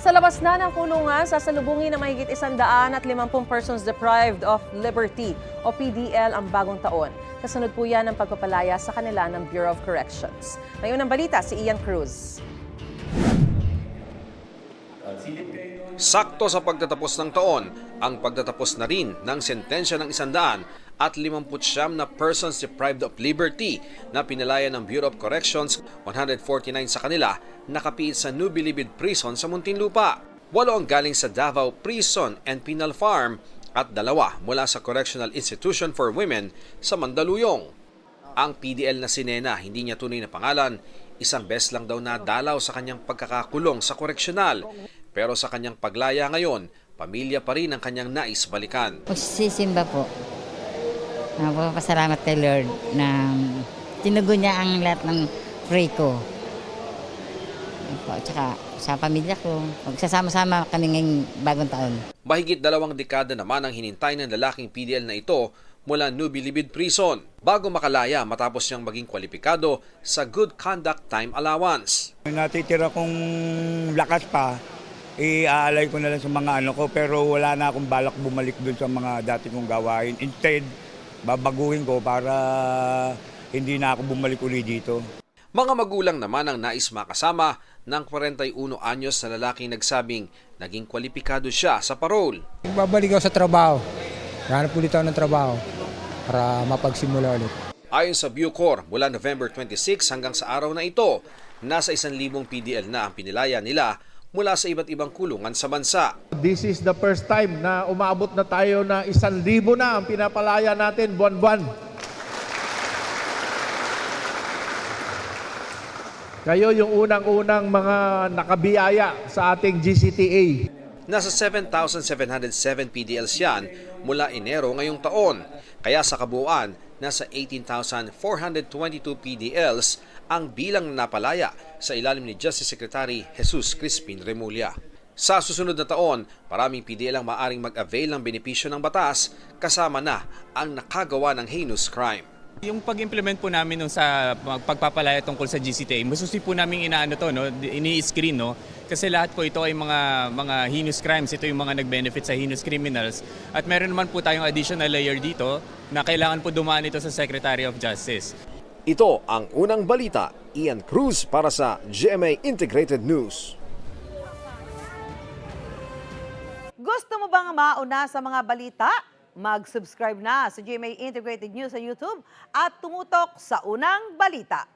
Sa labas na ng kulungan, sasalubungin ng mahigit 150 persons deprived of liberty o PDL ang bagong taon. Kasunod po yan ng pagpapalaya sa kanila ng Bureau of Corrections. Ngayon ang balita si Ian Cruz. Sakto sa pagtatapos ng taon, ang pagtatapos na rin ng sentensya ng 159 na persons deprived of liberty na pinalaya ng Bureau of Corrections, 149 sa kanila nakapiit sa New Bilibid Prison sa Muntinlupa. 8 ang galing sa Davao Prison and Penal Farm at 2 mula sa Correctional Institution for Women sa Mandaluyong. Ang PDL na si Nena, hindi niya tunay na pangalan, isang beses lang daw nadalaw sa kanyang pagkakakulong sa koreksyonal. Pero sa kanyang paglaya ngayon, pamilya pa rin ang kanyang nais balikan. Magsisimba po. Nagpapasalamat kay Lord na tinugon niya ang lahat ng pray ko. At saka sa pamilya ko, magsasama-sama kami ngayong bagong taon. Mahigit 2 dekada naman ang hinintay ng lalaking PDL na ito mula New Bilibid Prison bago makalaya matapos niyang maging kwalipikado sa Good Conduct Time Allowance. Natitira kong lakas pa, iaalay ko na lang sa mga ko, pero wala na akong balak bumalik dun sa mga dati kong gawain. Instead, babaguhin ko para hindi na ako bumalik uli dito. Mga magulang naman ang nais makasama ng 41 anyos na lalaking nagsabing naging kwalipikado siya sa parole. Babalik ako sa trabaho. Hanap ulit ako ng trabaho para mapagsimula ulit. Ayon sa Bucor, mula November 26 hanggang sa araw na ito, nasa 1,000 PDL na ang pinilaya nila mula sa iba't ibang kulungan sa bansa. This is the first time na umabot na tayo na 1,000 na ang pinapalaya natin buwan-buwan. Kayo yung unang-unang mga nakabiyaya sa ating GCTA. Nasa 7,707 PDLs yan mula Enero ngayong taon. Kaya sa kabuuan, nasa 18,422 PDLs ang bilang na napalaya sa ilalim ni Justice Secretary Jesus Crispin Remulla. Sa susunod na taon, maraming PDL ang maaring mag-avail ng benepisyo ng batas kasama na ang nakagawa ng heinous crime. Yung pag-implement po namin nung sa pagpapalaya tungkol sa GCTA, masusi po namin inaano to, no, ini-screen, no, kasi lahat po ito ay mga heinous crimes, ito yung mga nag-benefit sa heinous criminals. At meron naman po tayong additional layer dito na kailangan po dumaan ito sa Secretary of Justice. Ito ang unang balita, Ian Cruz para sa GMA Integrated News. Gusto mo bang mauna sa mga balita? Mag-subscribe na sa GMA Integrated News sa YouTube at tumutok sa unang balita.